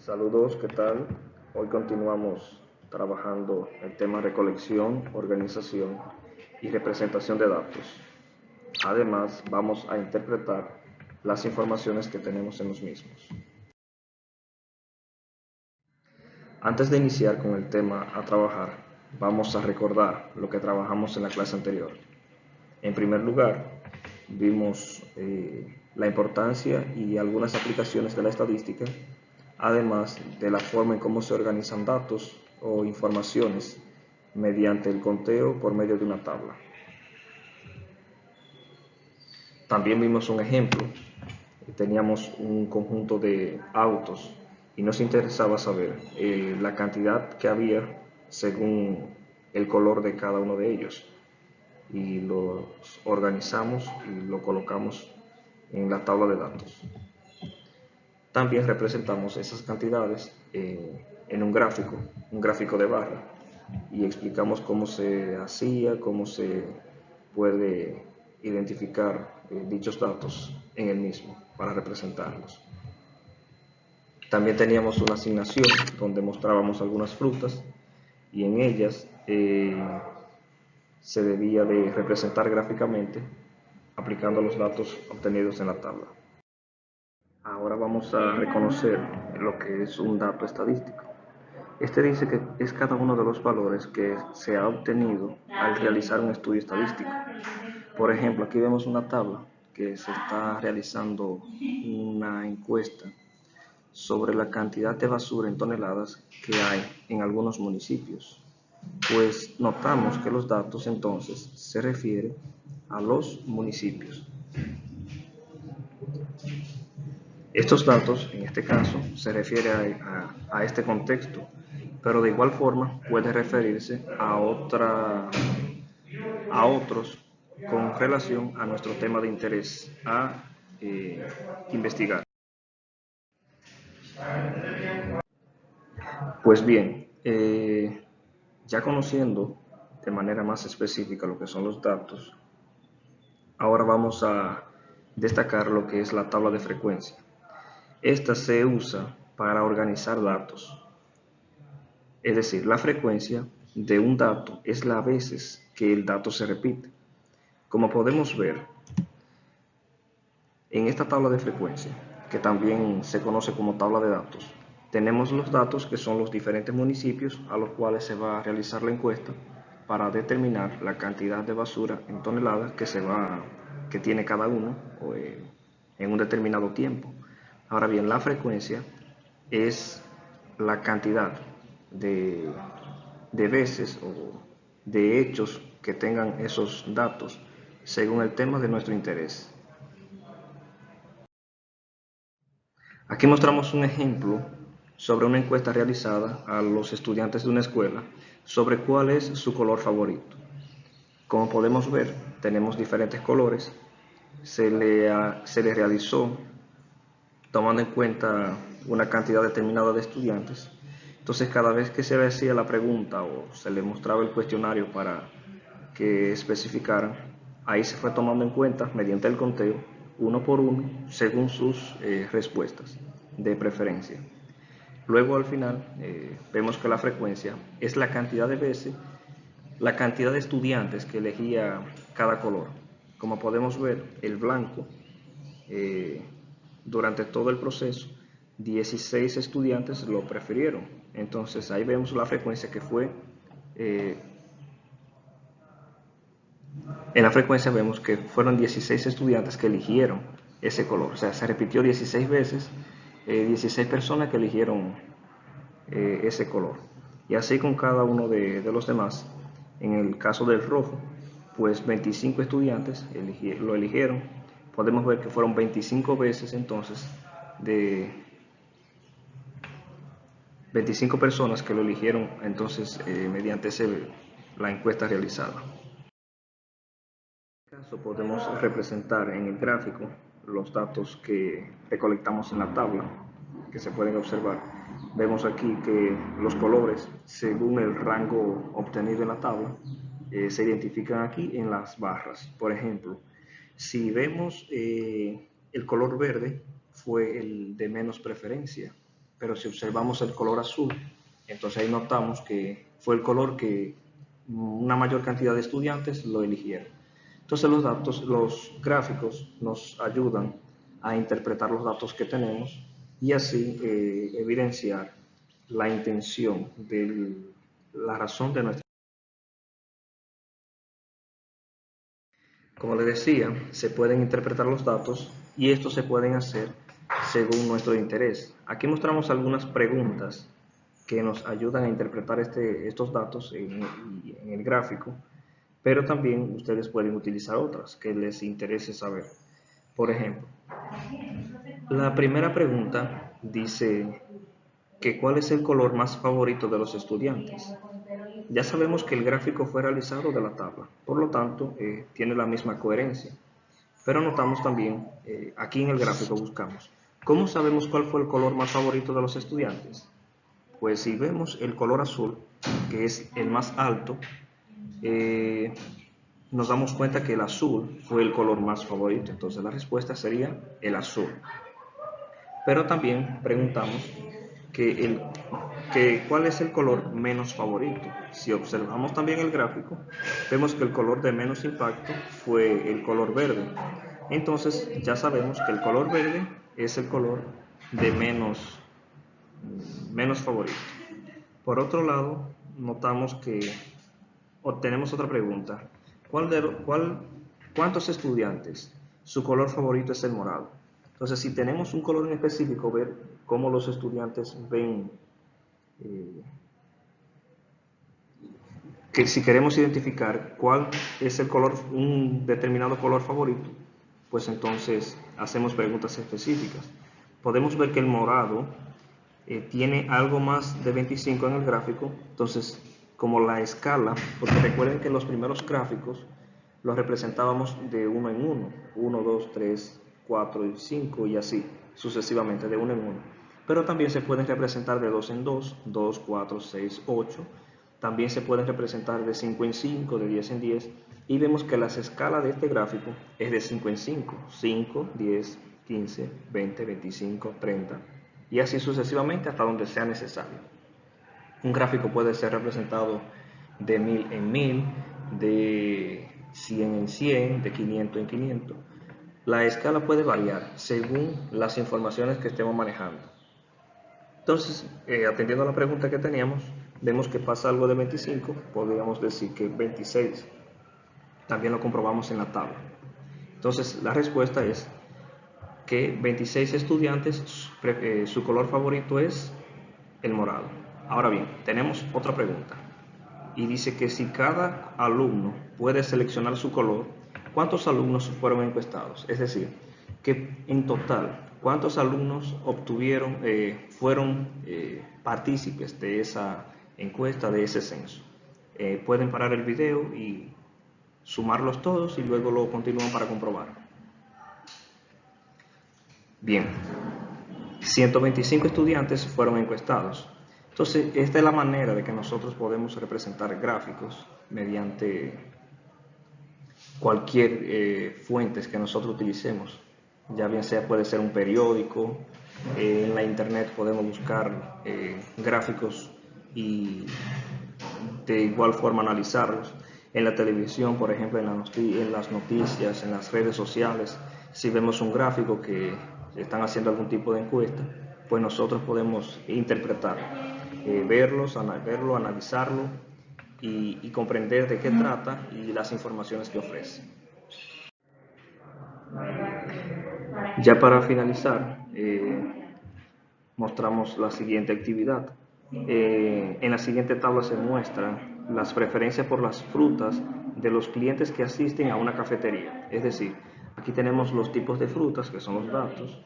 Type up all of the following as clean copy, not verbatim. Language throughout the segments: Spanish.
Saludos, ¿qué tal? Hoy continuamos trabajando el tema recolección, organización y representación de datos. Además, vamos a interpretar las informaciones que tenemos en los mismos. Antes de iniciar con el tema a trabajar, vamos a recordar lo que trabajamos en la clase anterior. En primer lugar, vimos la importancia y algunas aplicaciones de la estadística, además de la forma en cómo se organizan datos o informaciones mediante el conteo por medio de una tabla. También vimos un ejemplo. Teníamos un conjunto de autos y nos interesaba saber la cantidad que había según el color de cada uno de ellos, y los organizamos y lo colocamos en la tabla de datos. También representamos esas cantidades en un gráfico de barra, y explicamos cómo se hacía, cómo se puede identificar dichos datos en el mismo para representarlos. También teníamos una asignación donde mostrábamos algunas frutas y en ellas se debía de representar gráficamente aplicando los datos obtenidos en la tabla. Ahora vamos a reconocer lo que es un dato estadístico. Este dice que es cada uno de los valores que se ha obtenido al realizar un estudio estadístico. Por ejemplo, aquí vemos una tabla que se está realizando una encuesta sobre la cantidad de basura en toneladas que hay en algunos municipios. Pues notamos que los datos entonces se refieren a los municipios. Estos datos, en este caso, se refiere a este contexto, pero de igual forma puede referirse a otros con relación a nuestro tema de interés a investigar. Pues bien, ya conociendo de manera más específica lo que son los datos, ahora vamos a destacar lo que es la tabla de frecuencia. Esta se usa para organizar datos. Es decir, la frecuencia de un dato es las veces que el dato se repite. Como podemos ver, en esta tabla de frecuencia, que también se conoce como tabla de datos, tenemos los datos que son los diferentes municipios a los cuales se va a realizar la encuesta para determinar la cantidad de basura en toneladas que tiene cada uno en un determinado tiempo. Ahora bien, la frecuencia es la cantidad de veces o de hechos que tengan esos datos según el tema de nuestro interés. Aquí mostramos un ejemplo sobre una encuesta realizada a los estudiantes de una escuela sobre cuál es su color favorito. Como podemos ver, tenemos diferentes colores. Se le realizó tomando en cuenta una cantidad determinada de estudiantes. Entonces, cada vez que se le hacía la pregunta o se le mostraba el cuestionario para que especificaran, ahí se fue tomando en cuenta mediante el conteo, uno por uno, según sus respuestas de preferencia. Luego, al final, vemos que la frecuencia es la cantidad de veces, la cantidad de estudiantes que elegía cada color. Como podemos ver, el blanco, durante todo el proceso, 16 estudiantes lo prefirieron. Entonces ahí vemos la frecuencia que fue, en la frecuencia vemos que fueron 16 estudiantes que eligieron ese color. O sea, se repitió 16 veces, 16 personas que eligieron ese color. Y así con cada uno de los demás. En el caso del rojo, pues 25 estudiantes lo eligieron. Podemos ver que fueron 25 veces entonces de 25 personas que lo eligieron entonces mediante la encuesta realizada. En este caso podemos representar en el gráfico los datos que recolectamos en la tabla que se pueden observar. Vemos aquí que los colores, según el rango obtenido en la tabla, se identifican aquí en las barras. Por ejemplo, si vemos el color verde fue el de menos preferencia, pero si observamos el color azul, entonces ahí notamos que fue el color que una mayor cantidad de estudiantes lo eligieron. Entonces los gráficos nos ayudan a interpretar los datos que tenemos y así evidenciar la intención de la razón de nuestra. Como les decía, se pueden interpretar los datos y estos se pueden hacer según nuestro interés. Aquí mostramos algunas preguntas que nos ayudan a interpretar estos datos en el gráfico, pero también ustedes pueden utilizar otras que les interese saber. Por ejemplo, la primera pregunta dice que ¿cuál es el color más favorito de los estudiantes? Ya sabemos que el gráfico fue realizado de la tabla, por lo tanto tiene la misma coherencia. Pero notamos también, aquí en el gráfico buscamos, ¿cómo sabemos cuál fue el color más favorito de los estudiantes? Pues si vemos el color azul, que es el más alto, nos damos cuenta que el azul fue el color más favorito. Entonces la respuesta sería el azul. Pero también preguntamos cuál es el color menos favorito. Si observamos también el gráfico, vemos que el color de menos impacto fue el color verde. Entonces ya sabemos que el color verde es el color de menos favorito. Por otro lado, notamos que obtenemos otra pregunta. ¿Cuántos estudiantes su color favorito es el morado? Entonces, si tenemos un color en específico, ver cómo los estudiantes ven, que si queremos identificar cuál es un determinado color favorito, pues entonces hacemos preguntas específicas. Podemos ver que el morado tiene algo más de 25 en el gráfico, entonces como la escala, porque recuerden que los primeros gráficos los representábamos de 1 en 1, 1, 2, 3, 4 y 5 y así sucesivamente de 1 en 1. Pero también se pueden representar de 2 en 2, 2, 4, 6, 8. También se pueden representar de 5 en 5, de 10 en 10. Y vemos que las escalas de este gráfico es de 5 en 5, 5, 10, 15, 20, 25, 30 y así sucesivamente hasta donde sea necesario. Un gráfico puede ser representado de 1000 en 1000, de 100 en 100, de 500 en 500. La escala puede variar según las informaciones que estemos manejando. Entonces, atendiendo a la pregunta que teníamos, vemos que pasa algo de 25, podríamos decir que 26. También lo comprobamos en la tabla. Entonces, la respuesta es que 26 estudiantes, su color favorito es el morado. Ahora bien, tenemos otra pregunta y dice que si cada alumno puede seleccionar su color, ¿cuántos alumnos fueron encuestados? Es decir, que en total, ¿cuántos alumnos fueron partícipes de esa encuesta, de ese censo? Pueden parar el video y sumarlos todos y luego lo continúan para comprobar. Bien, 125 estudiantes fueron encuestados. Entonces, esta es la manera de que nosotros podemos representar gráficos mediante cualquier fuente que nosotros utilicemos. Ya bien sea, puede ser un periódico, en la internet podemos buscar gráficos y de igual forma analizarlos. En la televisión, por ejemplo, en las noticias, en las redes sociales, si vemos un gráfico que están haciendo algún tipo de encuesta, pues nosotros podemos interpretar, verlo, analizarlo y comprender de qué trata y las informaciones que ofrece. Ya para finalizar, mostramos la siguiente actividad. En la siguiente tabla se muestran las preferencias por las frutas de los clientes que asisten a una cafetería. Es decir, aquí tenemos los tipos de frutas, que son los datos,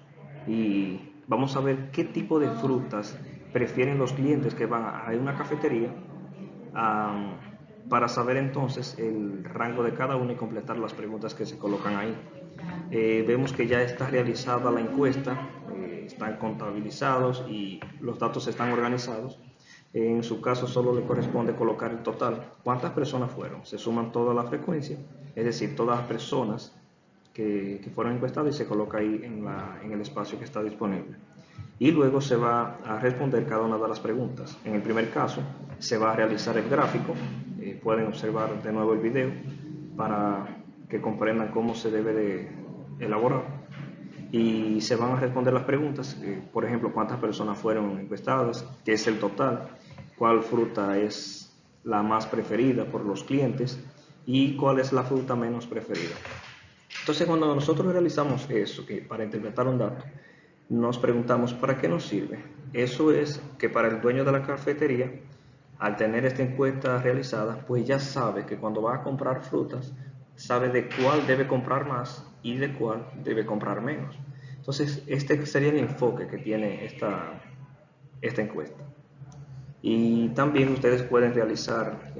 y vamos a ver qué tipo de frutas prefieren los clientes que van a una cafetería, para saber entonces el rango de cada uno y completar las preguntas que se colocan ahí. Vemos que ya está realizada la encuesta, están contabilizados y los datos están organizados. En su caso solo le corresponde colocar el total. ¿Cuántas personas fueron? Se suman toda la frecuencia, es decir, todas las personas que fueron encuestadas y se coloca ahí en el espacio que está disponible. y luego se va a responder cada una de las preguntas. En el primer caso se va a realizar el gráfico, pueden observar de nuevo el video para que comprendan cómo se debe de elaborar, y se van a responder las preguntas, por ejemplo, cuántas personas fueron encuestadas, qué es el total, cuál fruta es la más preferida por los clientes y cuál es la fruta menos preferida. Entonces, cuando nosotros realizamos eso, que para interpretar un dato, nos preguntamos, ¿para qué nos sirve? Eso es que para el dueño de la cafetería, al tener esta encuesta realizada, pues ya sabe que cuando va a comprar frutas, sabe de cuál debe comprar más y de cuál debe comprar menos. Entonces, este sería el enfoque que tiene esta encuesta. Y también ustedes pueden realizar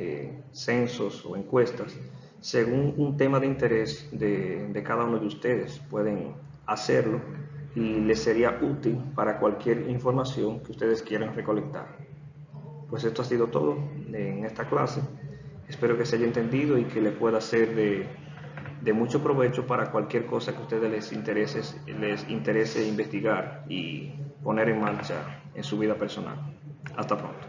censos o encuestas según un tema de interés de cada uno de ustedes. Pueden hacerlo y les sería útil para cualquier información que ustedes quieran recolectar. Pues esto ha sido todo en esta clase. Espero que se haya entendido y que les pueda ser de mucho provecho para cualquier cosa que a ustedes les interese investigar y poner en marcha en su vida personal. Hasta pronto.